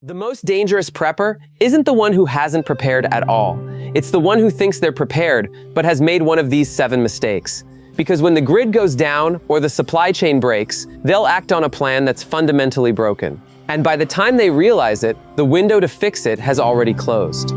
The most dangerous prepper isn't the one who hasn't prepared at all. It's the one who thinks they're prepared, but has made one of these 7 mistakes. Because when the grid goes down or the supply chain breaks, they'll act on a plan that's fundamentally broken. And by the time they realize it, the window to fix it has already closed.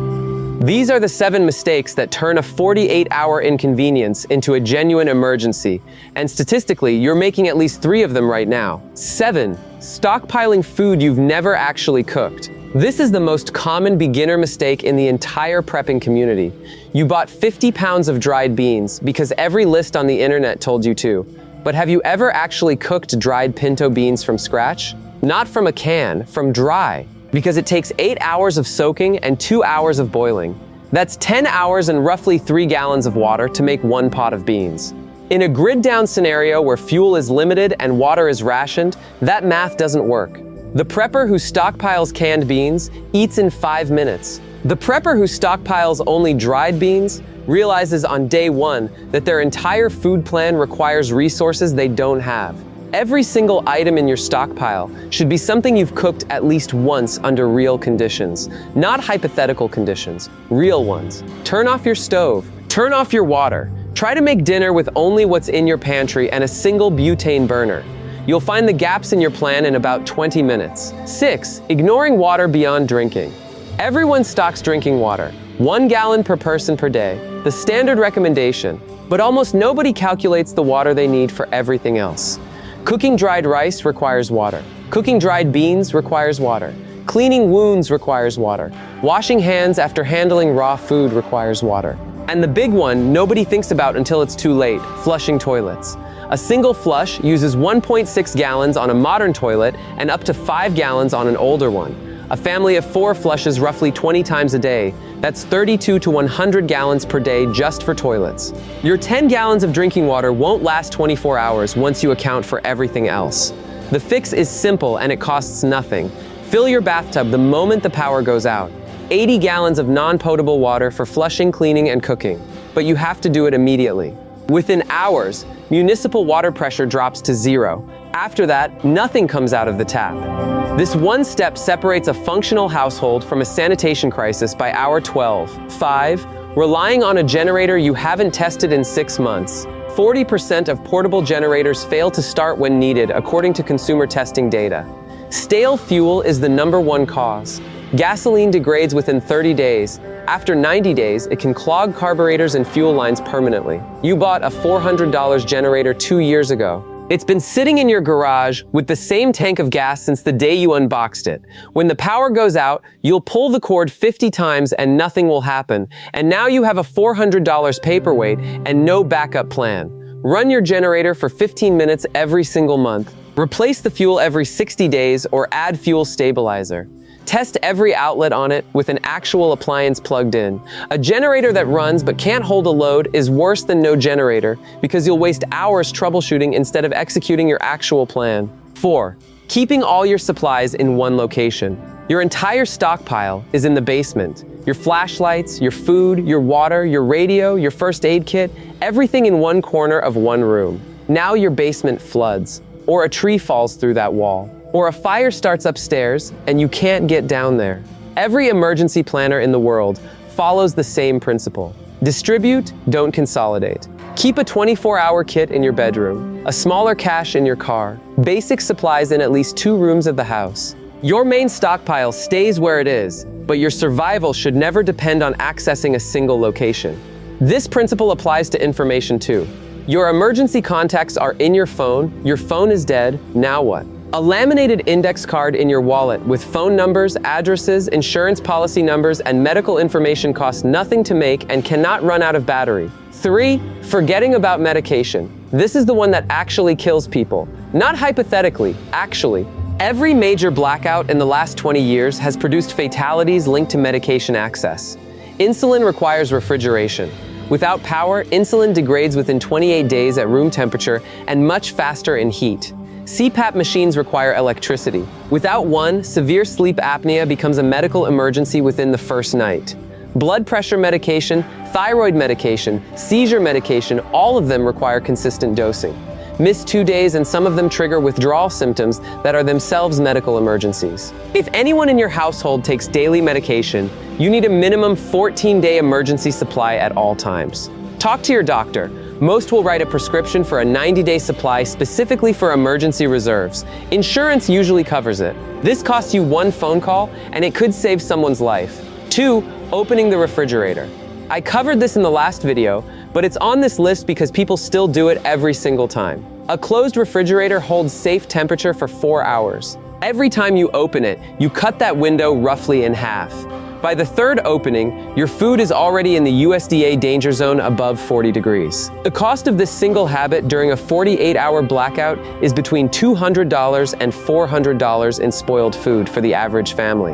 These are the 7 mistakes that turn a 48-hour inconvenience into a genuine emergency. And statistically, you're making at least 3 of them right now. 7. Stockpiling food you've never actually cooked. This is the most common beginner mistake in the entire prepping community. You bought 50 pounds of dried beans because every list on the internet told you to. But have you ever actually cooked dried pinto beans from scratch? Not from a can, from dry. Because it takes 8 hours of soaking and 2 hours of boiling. That's 10 hours and roughly 3 gallons of water to make 1 pot of beans. In a grid-down scenario where fuel is limited and water is rationed, that math doesn't work. The prepper who stockpiles canned beans eats in 5 minutes. The prepper who stockpiles only dried beans realizes on day 1 that their entire food plan requires resources they don't have. Every single item in your stockpile should be something you've cooked at least once under real conditions. Not hypothetical conditions, real ones. Turn off your stove, turn off your water. Try to make dinner with only what's in your pantry and a single butane burner. You'll find the gaps in your plan in about 20 minutes. 6. Ignoring water beyond drinking. Everyone stocks drinking water, 1 gallon per person per day, the standard recommendation, but almost nobody calculates the water they need for everything else. Cooking dried rice requires water. Cooking dried beans requires water. Cleaning wounds requires water. Washing hands after handling raw food requires water. And the big one nobody thinks about until it's too late, flushing toilets. A single flush uses 1.6 gallons on a modern toilet and up to 5 gallons on an older one. A family of 4 flushes roughly 20 times a day. That's 32 to 100 gallons per day just for toilets. Your 10 gallons of drinking water won't last 24 hours once you account for everything else. The fix is simple and it costs nothing. Fill your bathtub the moment the power goes out. 80 gallons of non-potable water for flushing, cleaning, and cooking. But you have to do it immediately. Within hours, municipal water pressure drops to 0. After that, nothing comes out of the tap. This one step separates a functional household from a sanitation crisis by hour 12. 5. Relying on a generator you haven't tested in 6 months. 40% of portable generators fail to start when needed, according to consumer testing data. Stale fuel is the #1 cause. Gasoline degrades within 30 days. After 90 days, it can clog carburetors and fuel lines permanently. You bought a $400 generator 2 years ago. It's been sitting in your garage with the same tank of gas since the day you unboxed it. When the power goes out, you'll pull the cord 50 times and nothing will happen. And now you have a $400 paperweight and no backup plan. Run your generator for 15 minutes every single month. Replace the fuel every 60 days or add fuel stabilizer. Test every outlet on it with an actual appliance plugged in. A generator that runs but can't hold a load is worse than no generator because you'll waste hours troubleshooting instead of executing your actual plan. 4. Keeping all your supplies in one location. Your entire stockpile is in the basement. Your flashlights, your food, your water, your radio, your first aid kit, everything in one corner of one room. Now your basement floods, or a tree falls through that wall. Or a fire starts upstairs and you can't get down there. Every emergency planner in the world follows the same principle. Distribute, don't consolidate. Keep a 24-hour kit in your bedroom, a smaller cache in your car, basic supplies in at least 2 rooms of the house. Your main stockpile stays where it is, but your survival should never depend on accessing a single location. This principle applies to information too. Your emergency contacts are in your phone is dead, now what? A laminated index card in your wallet with phone numbers, addresses, insurance policy numbers, and medical information costs nothing to make and cannot run out of battery. 3. Forgetting about medication. This is the one that actually kills people. Not hypothetically, actually. Every major blackout in the last 20 years has produced fatalities linked to medication access. Insulin requires refrigeration. Without power, insulin degrades within 28 days at room temperature and much faster in heat. CPAP machines require electricity. Without one, severe sleep apnea becomes a medical emergency within the first night. Blood pressure medication, thyroid medication, seizure medication, all of them require consistent dosing. miss 2 days, and some of them trigger withdrawal symptoms that are themselves medical emergencies. If anyone in your household takes daily medication, you need a minimum 14-day emergency supply at all times. Talk to your doctor. Most will write a prescription for a 90-day supply specifically for emergency reserves. Insurance usually covers it. This costs you one phone call, and it could save someone's life. 2. Opening the refrigerator. I covered this in the last video, but it's on this list because people still do it every single time. A closed refrigerator holds safe temperature for 4 hours. Every time you open it, you cut that window roughly in half. By the third opening, your food is already in the USDA danger zone above 40 degrees. The cost of this single habit during a 48-hour blackout is between $200 and $400 in spoiled food for the average family.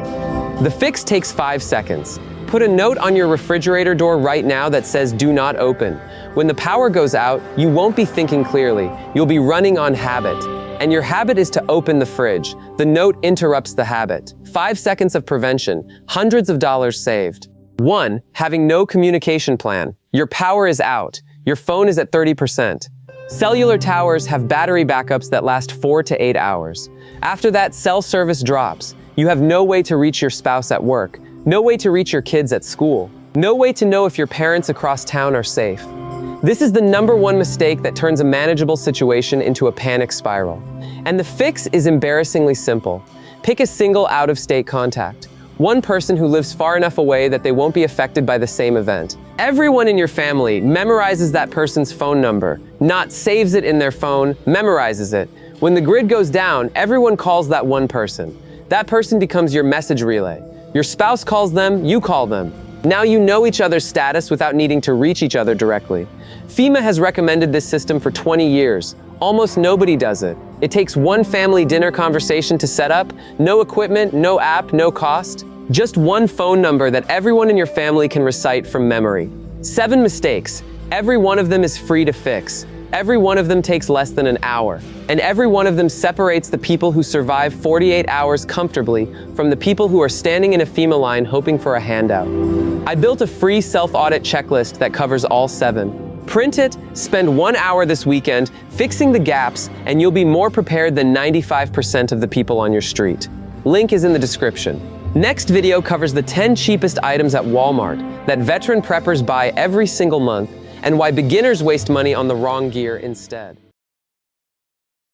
The fix takes 5 seconds. Put a note on your refrigerator door right now that says "Do not open." When the power goes out, you won't be thinking clearly. You'll be running on habit. And your habit is to open the fridge. The note interrupts the habit. 5 seconds of prevention, hundreds of dollars saved. 1. Having no communication plan. Your power is out. Your phone is at 30%. Cellular towers have battery backups that last 4 to 8 hours. After that, cell service drops. You have no way to reach your spouse at work, no way to reach your kids at school, no way to know if your parents across town are safe. This is the #1 mistake that turns a manageable situation into a panic spiral. And the fix is embarrassingly simple. Pick a single out-of-state contact. One person who lives far enough away that they won't be affected by the same event. Everyone in your family memorizes that person's phone number, not saves it in their phone, memorizes it. When the grid goes down, everyone calls that one person. That person becomes your message relay. Your spouse calls them, you call them. Now you know each other's status without needing to reach each other directly. FEMA has recommended this system for 20 years. Almost nobody does it. It takes one family dinner conversation to set up, no equipment, no app, no cost. Just one phone number that everyone in your family can recite from memory. 7 mistakes. Every one of them is free to fix. Every one of them takes less than an hour. And every one of them separates the people who survive 48 hours comfortably from the people who are standing in a FEMA line hoping for a handout. I built a free self-audit checklist that covers all 7. Print it, spend 1 hour this weekend fixing the gaps, and you'll be more prepared than 95% of the people on your street. Link is in the description. Next video covers the 10 cheapest items at Walmart that veteran preppers buy every single month, and why beginners waste money on the wrong gear instead.